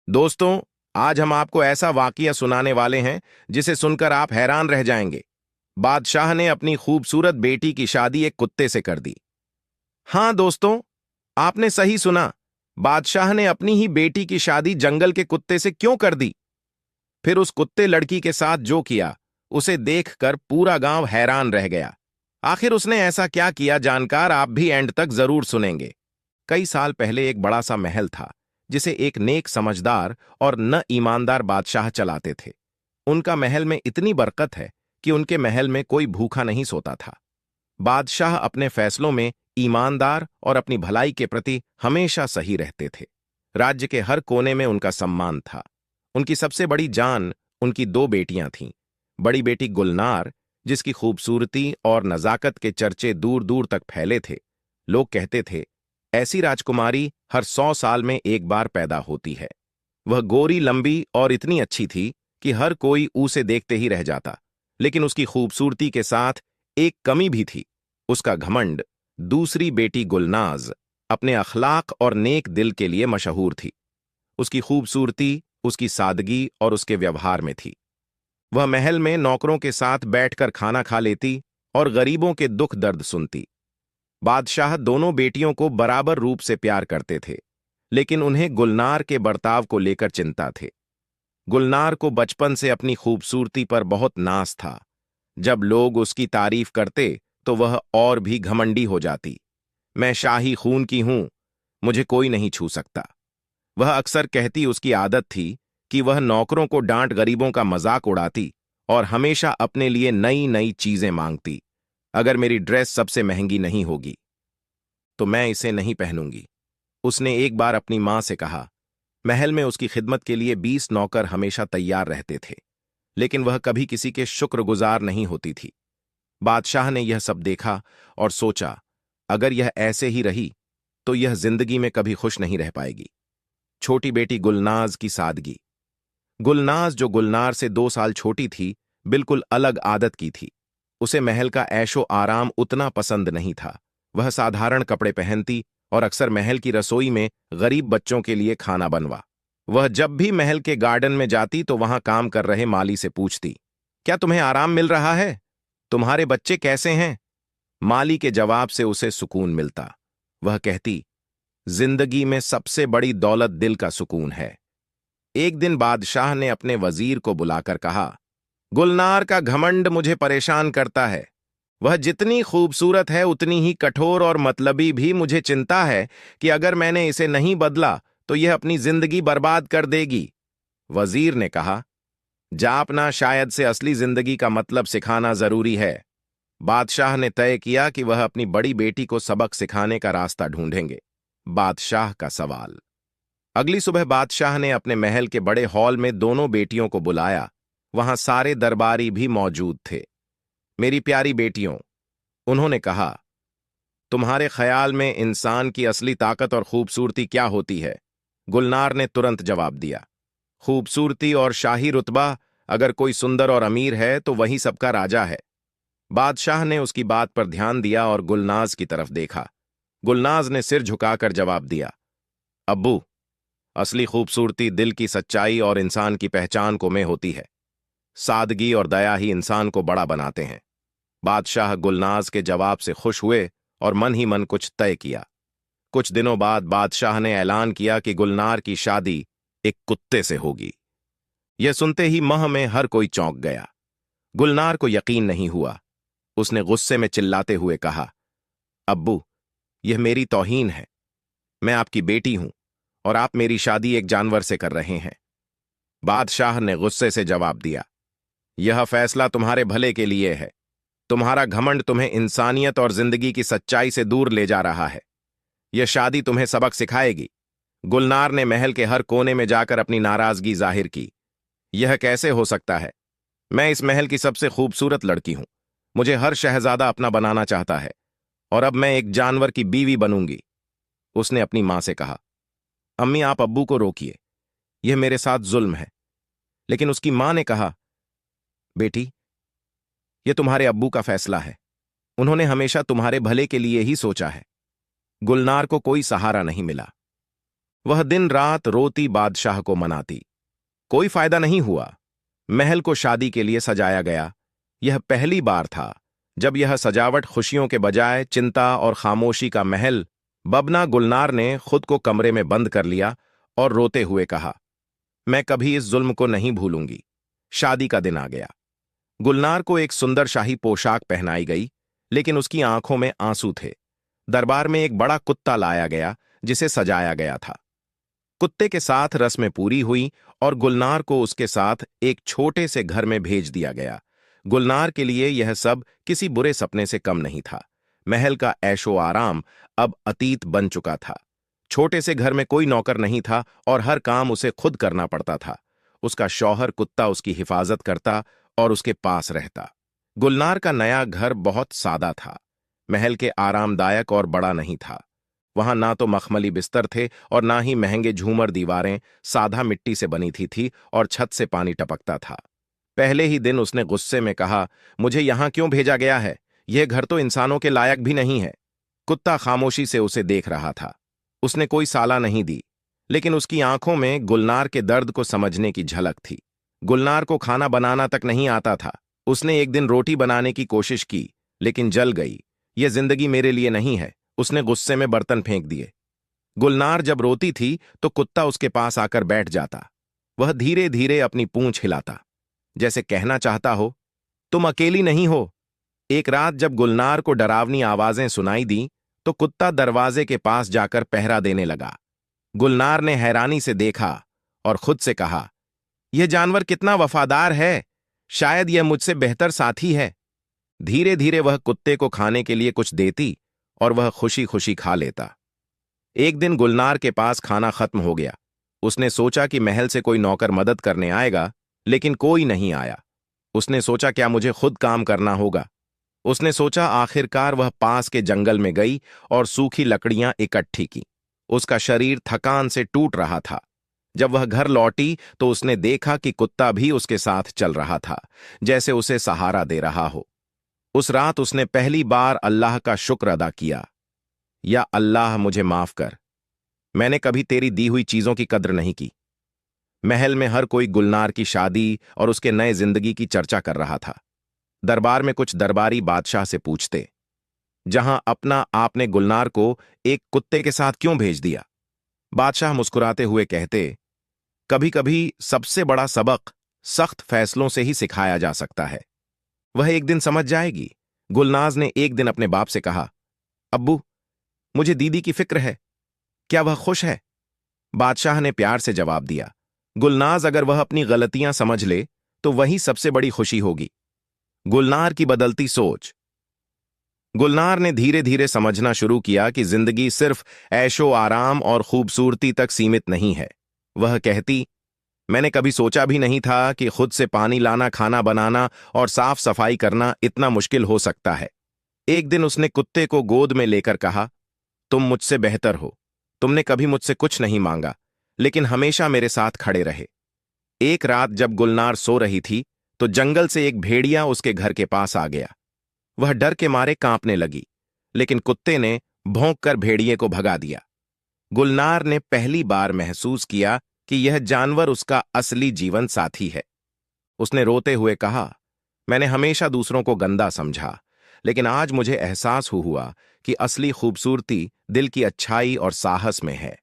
दोस्तों, आज हम आपको ऐसा वाकया सुनाने वाले हैं जिसे सुनकर आप हैरान रह जाएंगे। बादशाह ने अपनी खूबसूरत बेटी की शादी एक कुत्ते से कर दी। हाँ दोस्तों, आपने सही सुना। बादशाह ने अपनी ही बेटी की शादी जंगल के कुत्ते से क्यों कर दी? फिर उस कुत्ते लड़की के साथ जो किया, उसे देखकर पूरा गांव हैरान रह गया। आखिर उसने ऐसा क्या किया, जानकार आप भी एंड तक जरूर सुनेंगे। कई साल पहले एक बड़ा सा महल था जिसे एक नेक, समझदार और न ईमानदार बादशाह चलाते थे। उनका महल में इतनी बरकत है कि उनके महल में कोई भूखा नहीं सोता था। बादशाह अपने फैसलों में ईमानदार और अपनी भलाई के प्रति हमेशा सही रहते थे। राज्य के हर कोने में उनका सम्मान था। उनकी सबसे बड़ी जान उनकी दो बेटियां थीं। बड़ी बेटी गुलनार, जिसकी खूबसूरती और नजाकत के चर्चे दूर दूर तक फैले थे। लोग कहते थे, ऐसी राजकुमारी हर 100 साल में एक बार पैदा होती है। वह गोरी, लंबी और इतनी अच्छी थी कि हर कोई उसे देखते ही रह जाता। लेकिन उसकी खूबसूरती के साथ एक कमी भी थी, उसका घमंड। दूसरी बेटी गुलनाज अपने अखलाक और नेक दिल के लिए मशहूर थी। उसकी खूबसूरती उसकी सादगी और उसके व्यवहार में थी। वह महल में नौकरों के साथ बैठकर खाना खा लेती और गरीबों के दुख दर्द सुनती। बादशाह दोनों बेटियों को बराबर रूप से प्यार करते थे, लेकिन उन्हें गुलनार के बर्ताव को लेकर चिंता थे। गुलनार को बचपन से अपनी खूबसूरती पर बहुत नाज था। जब लोग उसकी तारीफ करते तो वह और भी घमंडी हो जाती। मैं शाही खून की हूं, मुझे कोई नहीं छू सकता, वह अक्सर कहती। उसकी आदत थी कि वह नौकरों को डांट, गरीबों का मजाक उड़ाती और हमेशा अपने लिए नई नई चीजें मांगती। अगर मेरी ड्रेस सबसे महंगी नहीं होगी तो मैं इसे नहीं पहनूंगी, उसने एक बार अपनी मां से कहा। महल में उसकी खिदमत के लिए 20 नौकर हमेशा तैयार रहते थे, लेकिन वह कभी किसी के शुक्रगुजार नहीं होती थी। बादशाह ने यह सब देखा और सोचा, अगर यह ऐसे ही रही तो यह जिंदगी में कभी खुश नहीं रह पाएगी। छोटी बेटी गुलनाज की सादगी। गुलनाज, जो गुलनार से 2 साल छोटी थी, बिल्कुल अलग आदत की थी। उसे महल का ऐशो आराम उतना पसंद नहीं था। वह साधारण कपड़े पहनती और अक्सर महल की रसोई में गरीब बच्चों के लिए खाना बनवा। वह जब भी महल के गार्डन में जाती तो वहां काम कर रहे माली से पूछती, क्या तुम्हें आराम मिल रहा है? तुम्हारे बच्चे कैसे हैं? माली के जवाब से उसे सुकून मिलता। वह कहती, जिंदगी में सबसे बड़ी दौलत दिल का सुकून है। एक दिन बादशाह ने अपने वजीर को बुलाकर कहा, गुलनार का घमंड मुझे परेशान करता है। वह जितनी खूबसूरत है उतनी ही कठोर और मतलबी भी। मुझे चिंता है कि अगर मैंने इसे नहीं बदला तो यह अपनी जिंदगी बर्बाद कर देगी। वजीर ने कहा, जापना, शायद से असली जिंदगी का मतलब सिखाना जरूरी है। बादशाह ने तय किया कि वह अपनी बड़ी बेटी को सबक सिखाने का रास्ता ढूंढेंगे। बादशाह का सवाल। अगली सुबह बादशाह ने अपने महल के बड़े हॉल में दोनों बेटियों को बुलाया। वहां सारे दरबारी भी मौजूद थे। मेरी प्यारी बेटियों, उन्होंने कहा, तुम्हारे ख्याल में इंसान की असली ताकत और खूबसूरती क्या होती है? गुलनार ने तुरंत जवाब दिया, खूबसूरती और शाही रुतबा। अगर कोई सुंदर और अमीर है तो वही सबका राजा है। बादशाह ने उसकी बात पर ध्यान दिया और गुलनाज की तरफ देखा। गुलनाज ने सिर झुकाकर जवाब दिया, अब्बू, असली खूबसूरती दिल की सच्चाई और इंसान की पहचान को में होती है। सादगी और दया ही इंसान को बड़ा बनाते हैं। बादशाह गुलनाज के जवाब से खुश हुए और मन ही मन कुछ तय किया। कुछ दिनों बाद बादशाह ने ऐलान किया कि गुलनार की शादी एक कुत्ते से होगी। यह सुनते ही मह में हर कोई चौंक गया। गुलनार को यकीन नहीं हुआ। उसने गुस्से में चिल्लाते हुए कहा, अब्बू, यह मेरी तौहीन है। मैं आपकी बेटी हूं और आप मेरी शादी एक जानवर से कर रहे हैं। बादशाह ने गुस्से से जवाब दिया, यह फैसला तुम्हारे भले के लिए है। तुम्हारा घमंड तुम्हें इंसानियत और जिंदगी की सच्चाई से दूर ले जा रहा है। यह शादी तुम्हें सबक सिखाएगी। गुलनार ने महल के हर कोने में जाकर अपनी नाराजगी जाहिर की। यह कैसे हो सकता है? मैं इस महल की सबसे खूबसूरत लड़की हूं। मुझे हर शहजादा अपना बनाना चाहता है और अब मैं एक जानवर की बीवी बनूंगी। उसने अपनी मां से कहा, अम्मी, आप अब्बू को रोकिए, यह मेरे साथ जुल्म है। लेकिन उसकी मां ने कहा, बेटी, यह तुम्हारे अब्बू का फैसला है। उन्होंने हमेशा तुम्हारे भले के लिए ही सोचा है। गुलनार को कोई सहारा नहीं मिला। वह दिन रात रोती बादशाह को मनाती। कोई फायदा नहीं हुआ। महल को शादी के लिए सजाया गया। यह पहली बार था जब यह सजावट खुशियों के बजाय चिंता और खामोशी का महल। बबना गुलनार ने खुद को कमरे में बंद कर लिया और रोते हुए कहा, मैं कभी इस जुल्म को नहीं भूलूंगी। शादी का दिन आ गया। गुलनार को एक सुंदर शाही पोशाक पहनाई गई, लेकिन उसकी आंखों में आंसू थे। दरबार में एक बड़ा कुत्ता लाया गया जिसे सजाया गया था। कुत्ते के साथ रस्में पूरी हुई और गुलनार को उसके साथ एक छोटे से घर में भेज दिया गया। गुलनार के लिए यह सब किसी बुरे सपने से कम नहीं था। महल का ऐशो आराम अब अतीत बन चुका था। छोटे से घर में कोई नौकर नहीं था और हर काम उसे खुद करना पड़ता था। उसका शौहर कुत्ता उसकी हिफाजत करता और उसके पास रहता। गुलनार का नया घर बहुत सादा था। महल के आरामदायक और बड़ा नहीं था। वहां ना तो मखमली बिस्तर थे और ना ही महंगे झूमर। दीवारें सादा मिट्टी से बनी थी और छत से पानी टपकता था। पहले ही दिन उसने गुस्से में कहा, मुझे यहां क्यों भेजा गया है? यह घर तो इंसानों के लायक भी नहीं है। कुत्ता खामोशी से उसे देख रहा था। उसने कोई साला नहीं दी, लेकिन उसकी आंखों में गुलनार के दर्द को समझने की झलक थी। गुलनार को खाना बनाना तक नहीं आता था। उसने एक दिन रोटी बनाने की कोशिश की, लेकिन जल गई। यह जिंदगी मेरे लिए नहीं है। उसने गुस्से में बर्तन फेंक दिए। गुलनार जब रोती थी तो कुत्ता उसके पास आकर बैठ जाता। वह धीरे धीरे अपनी पूंछ हिलाता, जैसे कहना चाहता हो, तुम अकेली नहीं हो। एक रात जब गुलनार को डरावनी आवाजें सुनाई दी तो कुत्ता दरवाजे के पास जाकर पहरा देने लगा। गुलनार ने हैरानी से देखा और खुद से कहा, यह जानवर कितना वफादार है। शायद यह मुझसे बेहतर साथी है। धीरे धीरे वह कुत्ते को खाने के लिए कुछ देती और वह खुशी खुशी खा लेता। एक दिन गुलनार के पास खाना खत्म हो गया। उसने सोचा कि महल से कोई नौकर मदद करने आएगा, लेकिन कोई नहीं आया। उसने सोचा, क्या मुझे खुद काम करना होगा? उसने सोचा। आखिरकार वह पास के जंगल में गई और सूखी लकड़ियां इकट्ठी की। उसका शरीर थकान से टूट रहा था। जब वह घर लौटी तो उसने देखा कि कुत्ता भी उसके साथ चल रहा था, जैसे उसे सहारा दे रहा हो। उस रात उसने पहली बार अल्लाह का शुक्र अदा किया, या अल्लाह मुझे माफ कर, मैंने कभी तेरी दी हुई चीजों की कद्र नहीं की। महल में हर कोई गुलनार की शादी और उसके नए जिंदगी की चर्चा कर रहा था। दरबार में कुछ दरबारी बादशाह से पूछते, जहां अपना आपने गुलनार को एक कुत्ते के साथ क्यों भेज दिया? बादशाह मुस्कुराते हुए कहते, कभी कभी सबसे बड़ा सबक सख्त फैसलों से ही सिखाया जा सकता है। वह एक दिन समझ जाएगी। गुलनाज ने एक दिन अपने बाप से कहा, अब्बू, मुझे दीदी की फिक्र है। क्या वह खुश है? बादशाह ने प्यार से जवाब दिया, गुलनाज, अगर वह अपनी गलतियां समझ ले तो वही सबसे बड़ी खुशी होगी। गुलनार की बदलती सोच। गुलनार ने धीरे धीरे समझना शुरू किया कि जिंदगी सिर्फ ऐशो आराम और खूबसूरती तक सीमित नहीं है। वह कहती, मैंने कभी सोचा भी नहीं था कि खुद से पानी लाना, खाना बनाना और साफ सफाई करना इतना मुश्किल हो सकता है। एक दिन उसने कुत्ते को गोद में लेकर कहा, तुम मुझसे बेहतर हो। तुमने कभी मुझसे कुछ नहीं मांगा, लेकिन हमेशा मेरे साथ खड़े रहे। एक रात जब गुलनार सो रही थी तो जंगल से एक भेड़िया उसके घर के पास आ गया। वह डर के मारे कांपने लगी, लेकिन कुत्ते ने भौंक कर भेड़िए को भगा दिया। गुलनार ने पहली बार महसूस किया कि यह जानवर उसका असली जीवन साथी है। उसने रोते हुए कहा, मैंने हमेशा दूसरों को गंदा समझा, लेकिन आज मुझे एहसास हुआ कि असली खूबसूरती दिल की अच्छाई और साहस में है।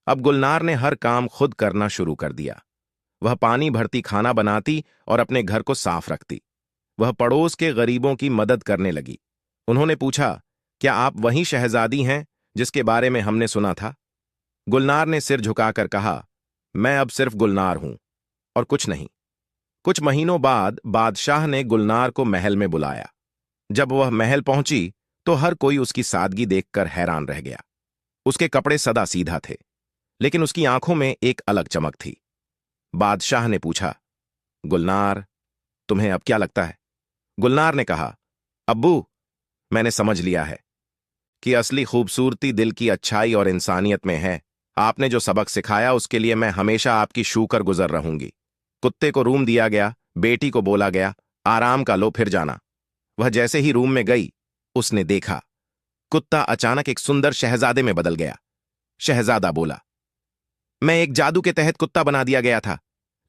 अब गुलनार ने हर काम खुद करना शुरू कर दिया। वह पानी भरती, खाना बनाती और अपने घर को साफ रखती। वह पड़ोस के गरीबों की मदद करने लगी। उन्होंने पूछा, क्या आप वही शहजादी हैं जिसके बारे में हमने सुना था? गुलनार ने सिर झुकाकर कहा, मैं अब सिर्फ गुलनार हूं और कुछ नहीं। कुछ महीनों बाद बादशाह ने गुलनार को महल में बुलाया। जब वह महल पहुंची तो हर कोई उसकी सादगी देखकर हैरान रह गया। उसके कपड़े सदा सीधा थे, लेकिन उसकी आंखों में एक अलग चमक थी। बादशाह ने पूछा, गुलनार, तुम्हें अब क्या लगता है? गुलनार ने कहा, अब्बू, मैंने समझ लिया है कि असली खूबसूरती दिल की अच्छाई और इंसानियत में है। आपने जो सबक सिखाया उसके लिए मैं हमेशा आपकी शूकर गुजर रहूंगी। कुत्ते को रूम दिया गया। बेटी को बोला गया, आराम का लो, फिर जाना। वह जैसे ही रूम में गई, उसने देखा कुत्ता अचानक एक सुंदर शहजादे में बदल गया। शहजादा बोला, मैं एक जादू के तहत कुत्ता बना दिया गया था,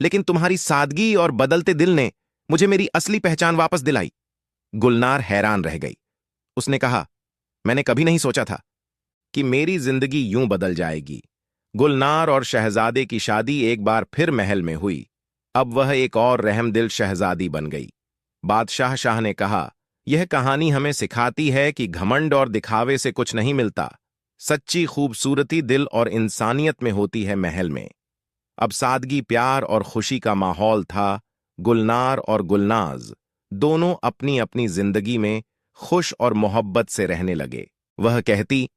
लेकिन तुम्हारी सादगी और बदलते दिल ने मुझे मेरी असली पहचान वापस दिलाई। गुलनार हैरान रह गई। उसने कहा, मैंने कभी नहीं सोचा था कि मेरी जिंदगी यूं बदल जाएगी। गुलनार और शहजादे की शादी एक बार फिर महल में हुई। अब वह एक और रहमदिल शहजादी बन गई। बादशाह शाह ने कहा, यह कहानी हमें सिखाती है कि घमंड और दिखावे से कुछ नहीं मिलता। सच्ची खूबसूरती दिल और इंसानियत में होती है महल में। अब सादगी, प्यार और खुशी का माहौल था। गुलनार और गुलनाज दोनों अपनी अपनी जिंदगी में खुश और मोहब्बत से रहने लगे। वह कहती,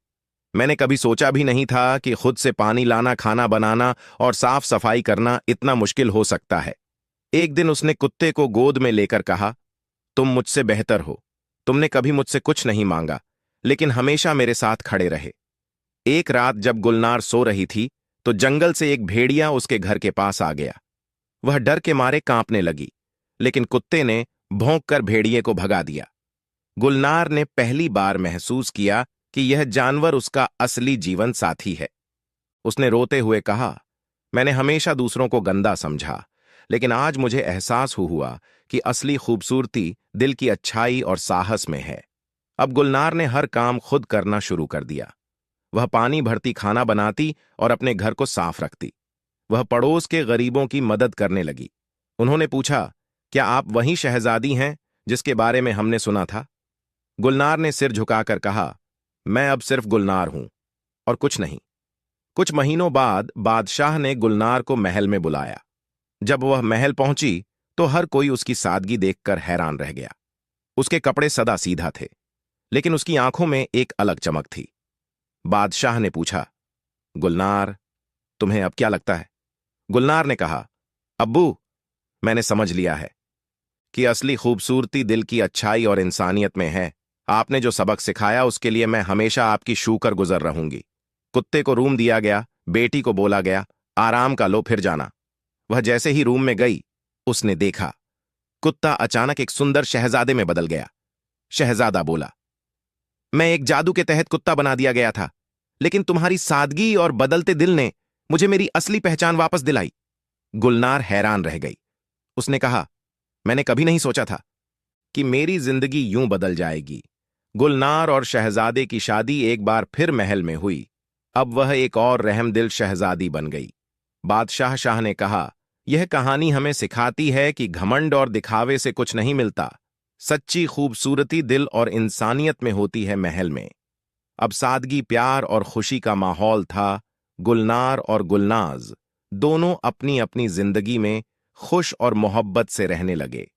मैंने कभी सोचा भी नहीं था कि खुद से पानी लाना, खाना बनाना और साफ सफाई करना इतना मुश्किल हो सकता है। एक दिन उसने कुत्ते को गोद में लेकर कहा, तुम मुझसे बेहतर हो। तुमने कभी मुझसे कुछ नहीं मांगा, लेकिन हमेशा मेरे साथ खड़े रहे। एक रात जब गुलनार सो रही थी, तो जंगल से एक भेड़िया उसके घर के पास आ गया। वह डर के मारे कांपने लगी, लेकिन कुत्ते ने भौंक कर भेड़िए को भगा दिया। गुलनार ने पहली बार महसूस किया कि यह जानवर उसका असली जीवन साथी है। उसने रोते हुए कहा, मैंने हमेशा दूसरों को गंदा समझा, लेकिन आज मुझे एहसास हुआ कि असली खूबसूरती दिल की अच्छाई और साहस में है। अब गुलनार ने हर काम खुद करना शुरू कर दिया। वह पानी भरती, खाना बनाती और अपने घर को साफ रखती। वह पड़ोस के गरीबों की मदद करने लगी। उन्होंने पूछा, क्या आप वही शहजादी हैं जिसके बारे में हमने सुना था? गुलनार ने सिर झुकाकर कहा, मैं अब सिर्फ गुलनार हूं और कुछ नहीं। कुछ महीनों बाद बादशाह ने गुलनार को महल में बुलाया। जब वह महल पहुंची तो हर कोई उसकी सादगी देखकर हैरान रह गया। उसके कपड़े सदा सीधा थे, लेकिन उसकी आंखों में एक अलग चमक थी। बादशाह ने पूछा, गुलनार, तुम्हें अब क्या लगता है? गुलनार ने कहा, अब्बू, मैंने समझ लिया है कि असली खूबसूरती दिल की अच्छाई और इंसानियत में है। आपने जो सबक सिखाया उसके लिए मैं हमेशा आपकी शूकर गुजर रहूंगी। कुत्ते को रूम दिया गया, बेटी को बोला गया, आराम का लो, फिर जाना। वह जैसे ही रूम में गई, उसने देखा कुत्ता अचानक एक सुंदर शहजादे में बदल गया। शहजादा बोला, मैं एक जादू के तहत कुत्ता बना दिया गया था, लेकिन तुम्हारी सादगी और बदलते दिल ने मुझे मेरी असली पहचान वापस दिलाई। गुलनार हैरान रह गई। उसने कहा, मैंने कभी नहीं सोचा था कि मेरी जिंदगी यूं बदल जाएगी। गुलनार और शहजादे की शादी एक बार फिर महल में हुई। अब वह एक और रहमदिल शहजादी बन गई। बादशाह शाह ने कहा, यह कहानी हमें सिखाती है कि घमंड और दिखावे से कुछ नहीं मिलता। सच्ची खूबसूरती दिल और इंसानियत में होती है महल में। अब सादगी, प्यार और खुशी का माहौल था। गुलनार और गुलनाज दोनों अपनी अपनी जिंदगी में खुश और मोहब्बत से रहने लगे।